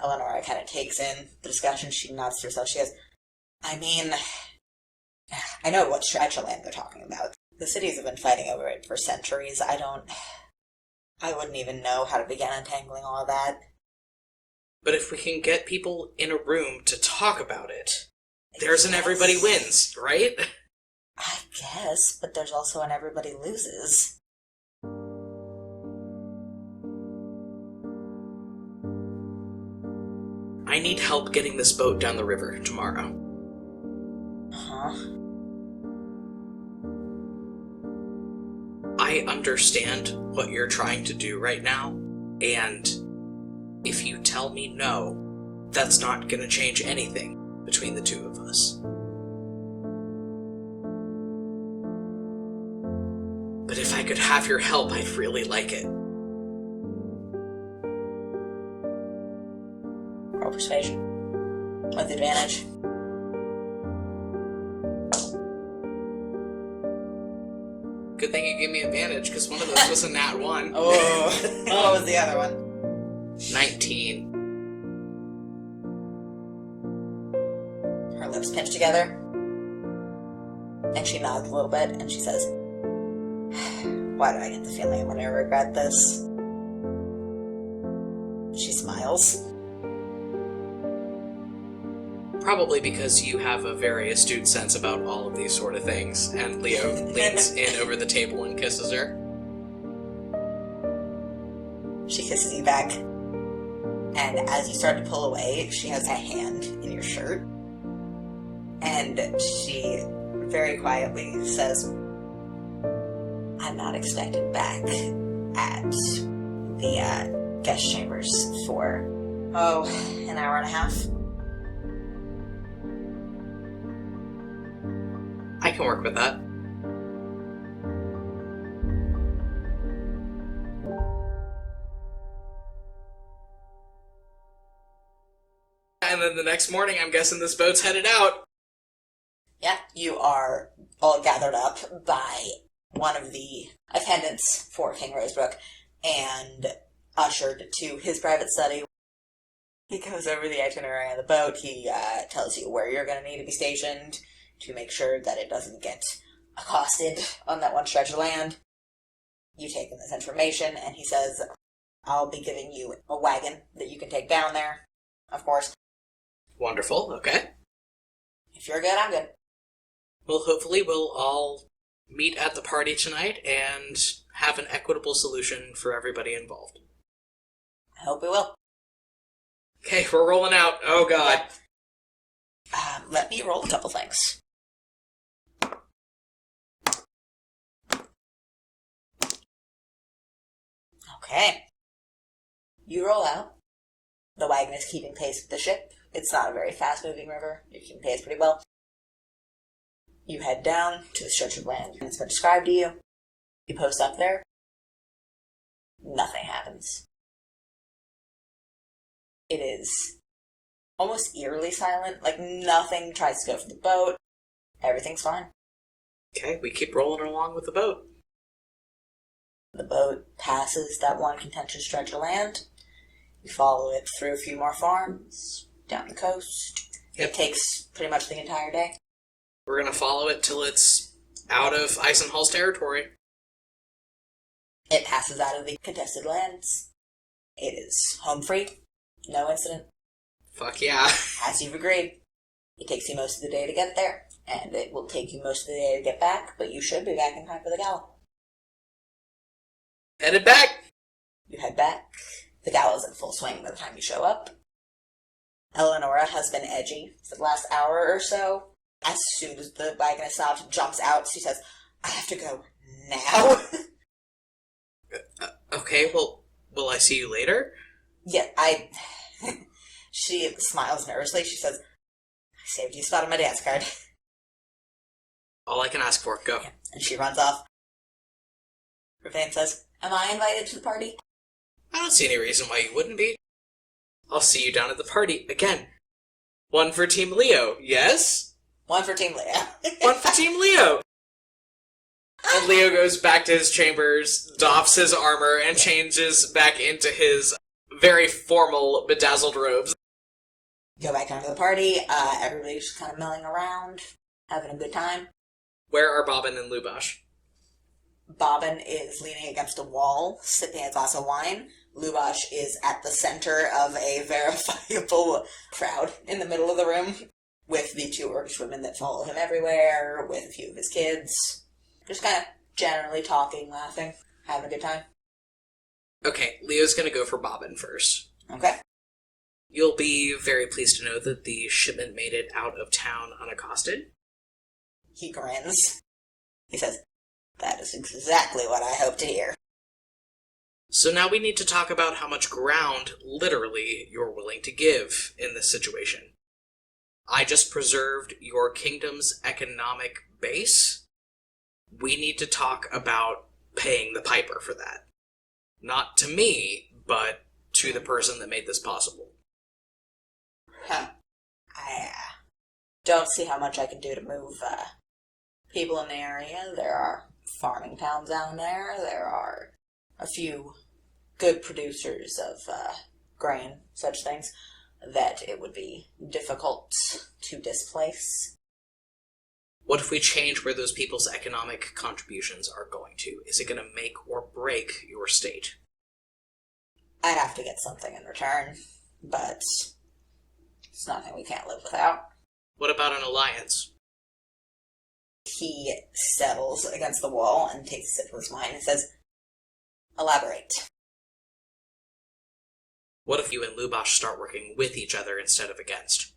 Eleanora kind of takes in the discussion. She nods to herself. She goes, I mean, I know what stretch of land they're talking about. The cities have been fighting over it for centuries. I wouldn't even know how to begin untangling all of that. But if we can get people in a room to talk about it, there's an everybody wins, right? I guess, but there's also an everybody loses. I need help getting this boat down the river tomorrow. Huh? I understand what you're trying to do right now, and if you tell me no, that's not gonna change anything between the two of us. But if I could have your help, I'd really like it. Roll persuasion. With advantage. Good thing you gave me advantage, because one of those was a nat 1. Oh, what was the other one? 19. Her lips pinch together. And she nods a little bit, and she says, why do I get the feeling I'm going to regret this? She smiles. Probably because you have a very astute sense about all of these sort of things. And Leo leans in over the table and kisses her. She kisses you back. And as you start to pull away, she has a hand in your shirt. And she very quietly says, I'm not expected back at the guest chambers for, an hour and a half. I can work with that. And then the next morning, I'm guessing this boat's headed out. Yeah, you are all gathered up by one of the attendants for King Rosebrook and ushered to his private study. He goes over the itinerary on the boat. He tells you where you're going to need to be stationed to make sure that it doesn't get accosted on that one stretch of land. You take in this information, and he says, I'll be giving you a wagon that you can take down there, of course. Wonderful, okay. If you're good, I'm good. Well, hopefully we'll all meet at the party tonight and have an equitable solution for everybody involved. I hope we will. Okay, we're rolling out. Oh, God. Let me roll a couple things. Okay. You roll out. The wagon is keeping pace with the ship. It's not a very fast-moving river. You're keeping pace pretty well. You head down to the stretch of land that's been described to you. You post up there. Nothing happens. It is almost eerily silent. Like, nothing tries to go for the boat. Everything's fine. Okay, we keep rolling along with the boat. The boat passes that one contentious stretch of land. You follow it through a few more farms, down the coast. Yep. It takes pretty much the entire day. We're going to follow it till it's out of Eisenhall's territory. It passes out of the contested lands. It is home free. No incident. Fuck yeah. As you've agreed. It takes you most of the day to get there, and it will take you most of the day to get back, but you should be back in time for the gala. Headed back! You head back. The gala's in full swing by the time you show up. Eleanora has been edgy for the last hour or so. As soon as the wagon is stopped, jumps out, she says, I have to go now. Okay, well, will I see you later? Yeah, She smiles nervously. She says, I saved you a spot on my dance card. All I can ask for. Go. Yeah. And she runs off. Ruvaen says, am I invited to the party? I don't see any reason why you wouldn't be. I'll see you down at the party again. One for Team Leo, yes? One for Team Leo. One for Team Leo! And Leo goes back to his chambers, doffs his armor, and changes back into his very formal, bedazzled robes. Go back down to the party. Everybody's just kind of milling around, having a good time. Where are Bobbin and Lubosh? Bobbin is leaning against a wall, sipping a glass of wine. Lubosh is at the center of a verifiable crowd in the middle of the room, with the two Orcish women that follow him everywhere, with a few of his kids. Just kind of generally talking, laughing, having a good time. Okay, Leo's gonna go for Bobbin first. Okay. You'll be very pleased to know that the shipment made it out of town unaccosted. He grins. He says, that is exactly what I hope to hear. So now we need to talk about how much ground, literally, you're willing to give in this situation. I just preserved your kingdom's economic base. We need to talk about paying the piper for that. Not to me, but to the person that made this possible. I don't see how much I can do to move people in the area. There are farming towns down there. There are a few good producers of grain, such things, that it would be difficult to displace. What if we change where those people's economic contributions are going to? Is it going to make or break your state? I'd have to get something in return, but it's nothing we can't live without. What about an alliance? He settles against the wall and takes a sip of his wine and says, elaborate. What if you and Lubosh start working with each other instead of against?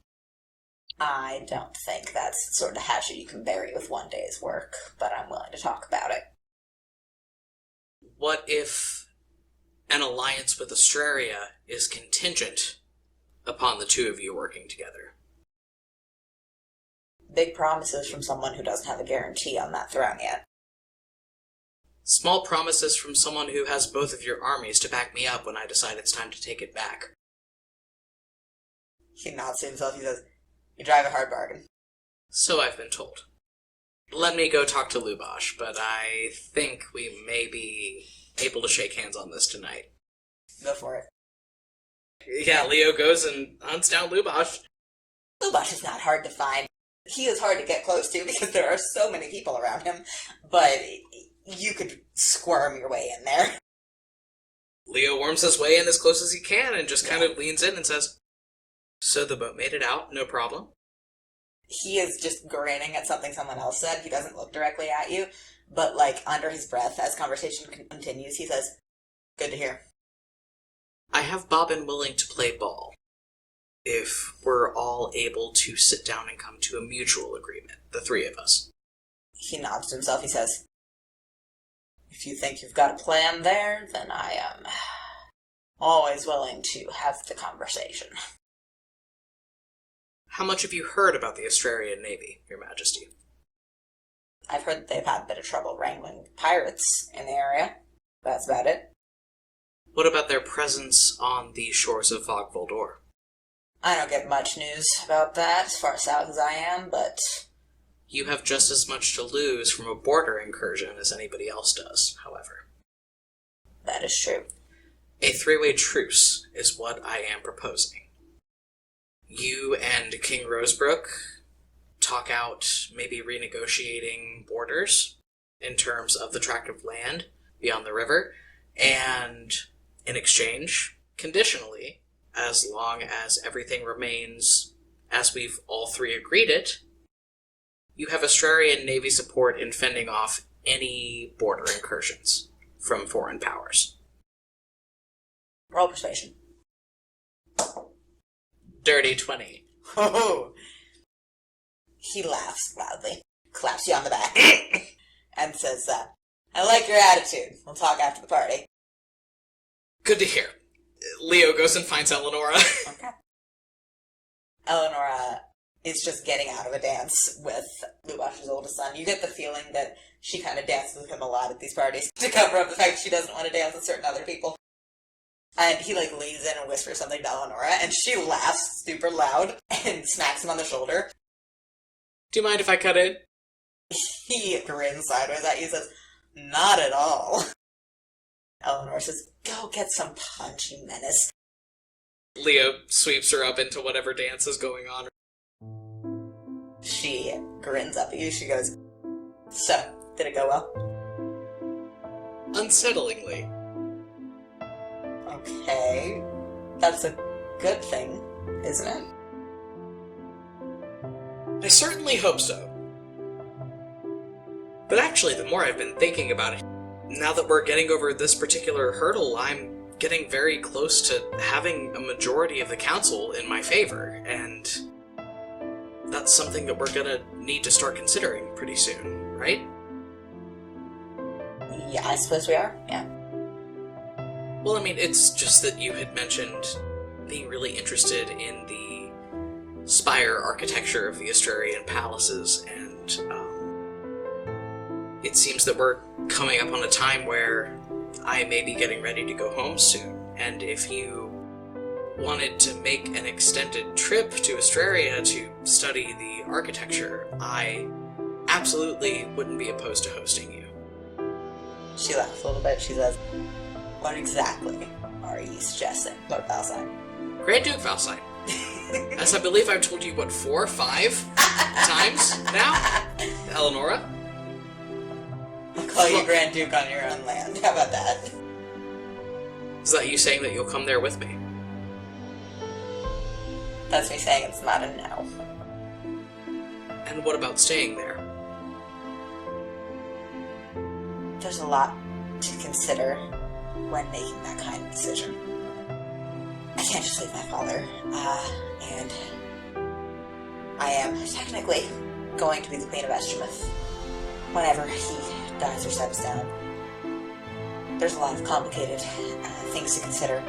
I don't think that's the sort of hatchet you can bury with one day's work, but I'm willing to talk about it. What if an alliance with Australia is contingent upon the two of you working together? Big promises from someone who doesn't have a guarantee on that throne yet. Small promises from someone who has both of your armies to back me up when I decide it's time to take it back. He nods to himself. He says, you drive a hard bargain. So I've been told. Let me go talk to Lubosh, but I think we may be able to shake hands on this tonight. Go for it. Yeah, Leo goes and hunts down Lubosh. Lubosh is not hard to find. He is hard to get close to because there are so many people around him, but you could squirm your way in there. Leo worms his way in as close as he can and just kind of leans in and says, so the boat made it out, no problem? He is just grinning at something someone else said. He doesn't look directly at you, but like under his breath as conversation continues, he says, good to hear. I have Bobbin willing to play ball. If we're all able to sit down and come to a mutual agreement, the three of us. He nods to himself. He says, if you think you've got a plan there, then I am always willing to have the conversation. How much have you heard about the Australian Navy, Your Majesty? I've heard that they've had a bit of trouble wrangling pirates in the area. That's about it. What about their presence on the shores of Vog Voldor? I don't get much news about that, as far south as I am, but... You have just as much to lose from a border incursion as anybody else does, however. That is true. A three-way truce is what I am proposing. You and King Rosebrook talk out maybe renegotiating borders in terms of the tract of land beyond the river, and in exchange, conditionally, as long as everything remains as we've all three agreed it, you have Australian Navy support in fending off any border incursions from foreign powers. Roll persuasion. Dirty 20. Oh! He laughs loudly, claps you on the back, and says, I like your attitude. We'll talk after the party. Good to hear. Leo goes and finds Eleanora. Okay. Eleanora is just getting out of a dance with Lubash's oldest son. You get the feeling that she kind of dances with him a lot at these parties to cover up the fact she doesn't want to dance with certain other people. And he, leans in and whispers something to Eleanora, and she laughs super loud and smacks him on the shoulder. Do you mind if I cut in? He grins sideways at you and says, not at all. Eleanor says, go get some punch, you menace. Leo sweeps her up into whatever dance is going on. She grins up at you. She goes, so, did it go well? Unsettlingly. Okay. That's a good thing, isn't it? I certainly hope so. But actually, the more I've been thinking about it, now that we're getting over this particular hurdle, I'm getting very close to having a majority of the council in my favor, and that's something that we're gonna need to start considering pretty soon, right? Yeah, I suppose we are, yeah. Well, I mean, it's just that you had mentioned being really interested in the spire architecture of the Astrarian palaces, and it seems that we're coming up on a time where I may be getting ready to go home soon, and if you wanted to make an extended trip to Astraria to study the architecture, I absolutely wouldn't be opposed to hosting you. She laughs a little bit. She says, what exactly are you suggesting, Lord Valsine? Grand Duke Valsine. As I believe I've told you, 4 or 5 times now? Eleanora? I'll call you Grand Duke on your own land. How about that? Is that you saying that you'll come there with me? That's me saying it's not a no. And what about staying there? There's a lot to consider when making that kind of decision. I can't just leave my father, and I am technically going to be the Queen of Estremouth whenever he dies or steps down. There's a lot of complicated things to consider.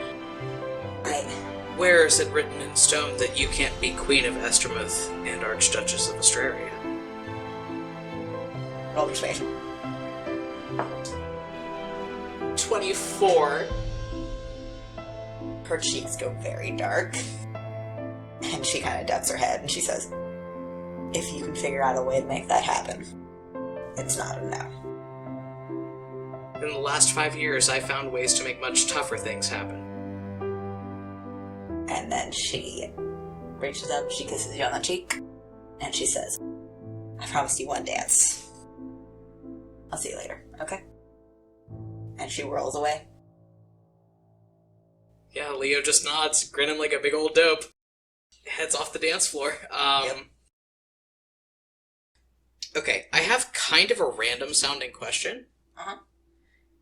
Where is it written in stone that you can't be Queen of Estremouth and Archduchess of Astraria? Roll persuasion. 24. Her cheeks go very dark, and she kind of ducks her head, and she says, if you can figure out a way to make that happen, it's not a no. In the last 5 years, I've found ways to make much tougher things happen. And then she reaches up, she kisses you on the cheek, and she says, I promised you one dance. I'll see you later, okay? And she whirls away. Yeah, Leo just nods, grinning like a big old dope. Heads off the dance floor. Yep. Okay, I have kind of a random sounding question. Uh-huh.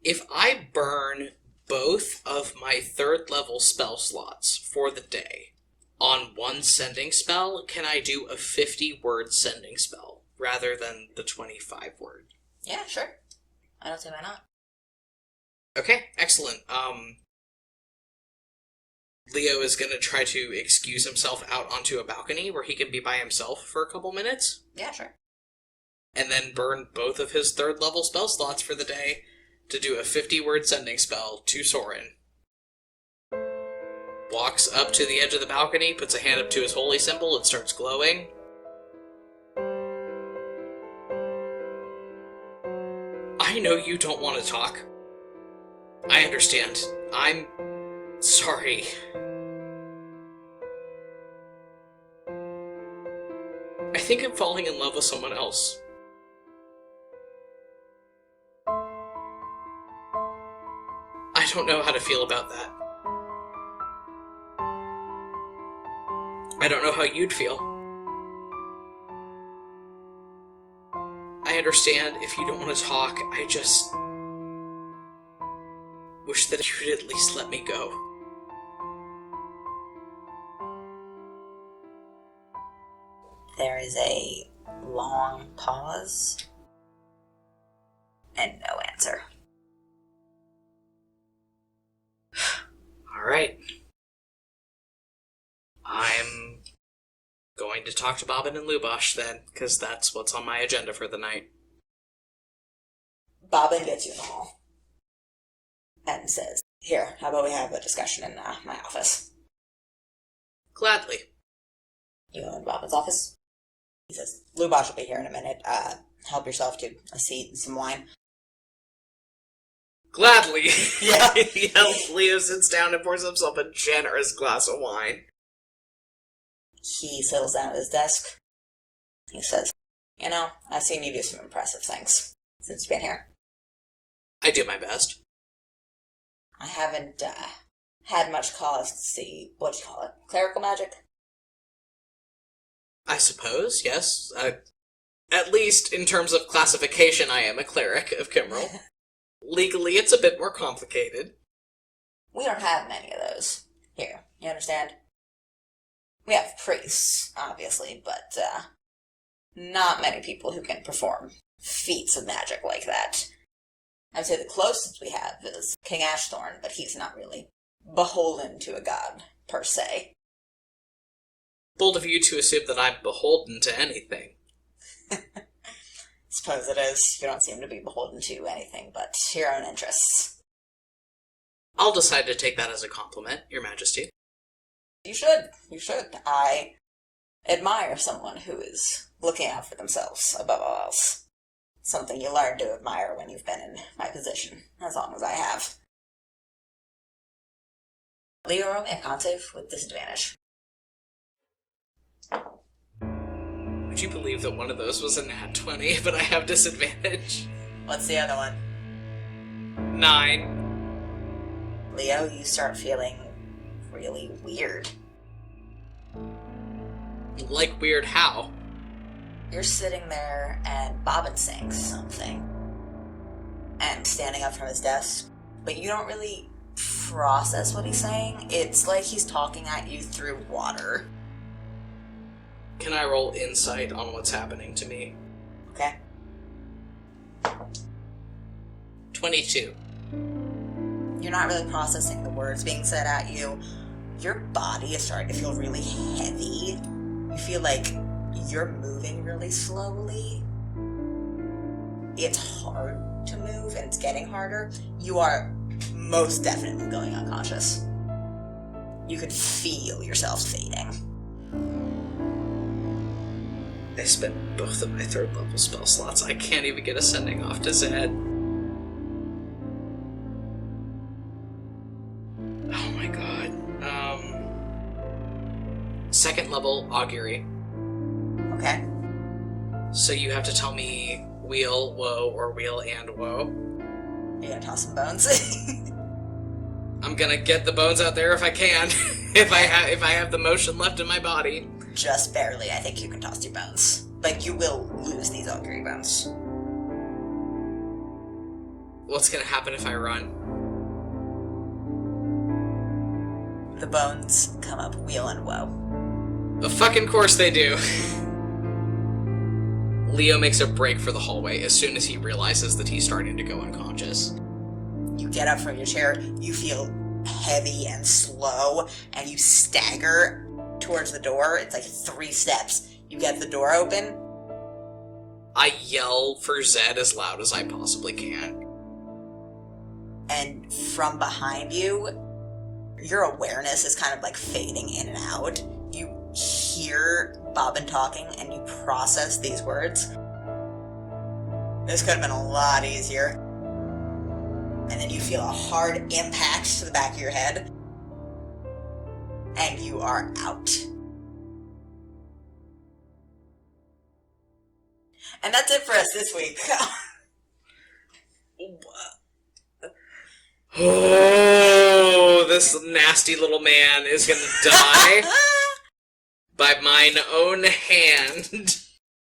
If I burn both of my 3rd level spell slots for the day on one sending spell, can I do a 50-word sending spell rather than the 25-word? Yeah, sure. I don't see why not. Okay, excellent. Leo is going to try to excuse himself out onto a balcony where he can be by himself for a couple minutes. Yeah, sure. And then burn both of his 3rd level spell slots for the day to do a 50-word sending spell to Soren. Walks up to the edge of the balcony, puts a hand up to his holy symbol, and starts glowing. I know you don't want to talk. I understand. I'm sorry. I think I'm falling in love with someone else. I don't know how to feel about that. I don't know how you'd feel. I understand if you don't want to talk, I just wish that you'd at least let me go. There is a long pause. And no answer. Alright. I'm going to talk to Bobbin and Lubosh then, because that's what's on my agenda for the night. Bobbin gets you in the hall and says, "Here, how about we have a discussion in my office?" Gladly. You go in Bobbin's office. He says, "Lubosh will be here in a minute. Help yourself to a seat and some wine." Gladly. Yeah. Leo sits down and pours himself a generous glass of wine. He settles down at his desk. He says, "I've seen you do some impressive things since you've been here. I do my best. I haven't had much cause to see, what do you call it, clerical magic?" I suppose, yes. At least in terms of classification, I am a cleric of Kimmerl. Legally, it's a bit more complicated. We don't have many of those here, you understand? We have priests, obviously, but not many people who can perform feats of magic like that. I'd say the closest we have is King Ashthorn, but he's not really beholden to a god, per se. Bold of you to assume that I'm beholden to anything. Suppose it is. You don't seem to be beholden to anything but your own interests. I'll decide to take that as a compliment, Your Majesty. You should. You should. I admire someone who is looking out for themselves above all else. Something you learn to admire when you've been in my position, as long as I have. Leoril and Contive with disadvantage. Would you believe that one of those was a nat 20, but I have disadvantage? What's the other one? 9. Leo, you start feeling really weird. Like weird how? You're sitting there and Bobbin's saying something. And standing up from his desk. But you don't really process what he's saying. It's like he's talking at you through water. Can I roll insight on what's happening to me? Okay. 22. You're not really processing the words being said at you. Your body is starting to feel really heavy. You feel like you're moving really slowly. It's hard to move, and it's getting harder. You are most definitely going unconscious. You could feel yourself fading. I spent both of my 3rd level spell slots. I can't even get Ascending off to Zed. Oh my god. 2nd level Augury. Okay. So you have to tell me wheel, woe, or wheel and woe. You're gonna toss some bones? I'm gonna get the bones out there if I can. if I have the motion left in my body. Just barely. I think you can toss your bones. Like, you will lose these augury bones. What's gonna happen if I run? The bones come up wheel and woe. Of fucking course they do. Leo makes a break for the hallway as soon as he realizes that he's starting to go unconscious. You get up from your chair, you feel heavy and slow, and you stagger towards the door. It's like 3 steps. You get the door open. I yell for Zed as loud as I possibly can. And from behind you, your awareness is kind of like fading in and out. You hear Bobbin talking and you process these words. This could have been a lot easier. And then you feel a hard impact to the back of your head. And you are out. And that's it for us this week. Oh, this nasty little man is gonna die. By mine own hand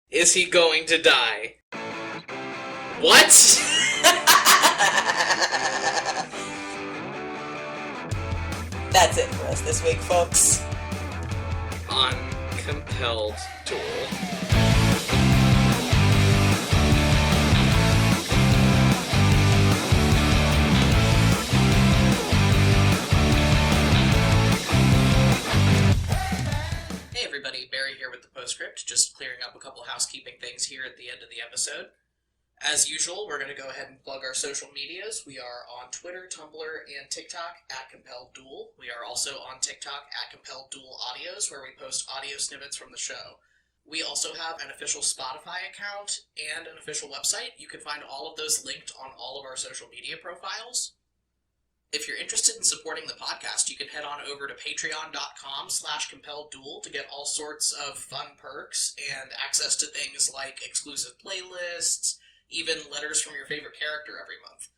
is he going to die. What? That's it for us this week, folks. On Compelled Duel. Hey everybody, Barry here with the postscript, just clearing up a couple housekeeping things here at the end of the episode. As usual, we're going to go ahead and plug our social medias. We are on Twitter, Tumblr, and TikTok at Compelled Duel. We are also on TikTok at Compelled Duel Audios, where we post audio snippets from the show. We also have an official Spotify account and an official website. You can find all of those linked on all of our social media profiles. If you're interested in supporting the podcast, you can head on over to patreon.com/compelledduel to get all sorts of fun perks and access to things like exclusive playlists, even letters from your favorite character every month.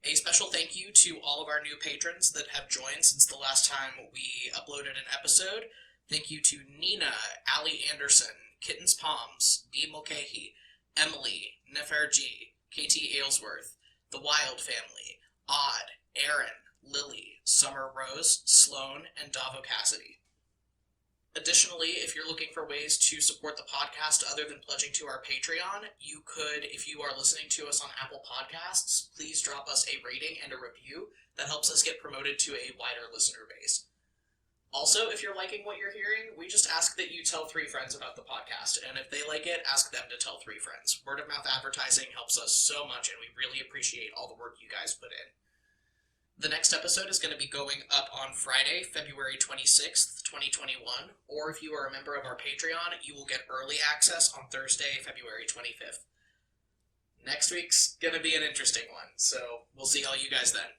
A special thank you to all of our new patrons that have joined since the last time we uploaded an episode. Thank you to Nina, Allie Anderson, Kittens Palms, Dee Mulcahy, Emily, Neferg, KT Aylesworth, The Wild Family, Odd, Aaron, Lily, Summer Rose, Sloan, and Davo Cassidy. Additionally, if you're looking for ways to support the podcast other than pledging to our Patreon, you could, if you are listening to us on Apple Podcasts, please drop us a rating and a review. That helps us get promoted to a wider listener base. Also, if you're liking what you're hearing, we just ask that you tell 3 friends about the podcast, and if they like it, ask them to tell 3 friends. Word-of-mouth advertising helps us so much, and we really appreciate all the work you guys put in. The next episode is going to be going up on Friday, February 26th, 2021, or if you are a member of our Patreon, you will get early access on Thursday, February 25th. Next week's going to be an interesting one, so we'll see all you guys then.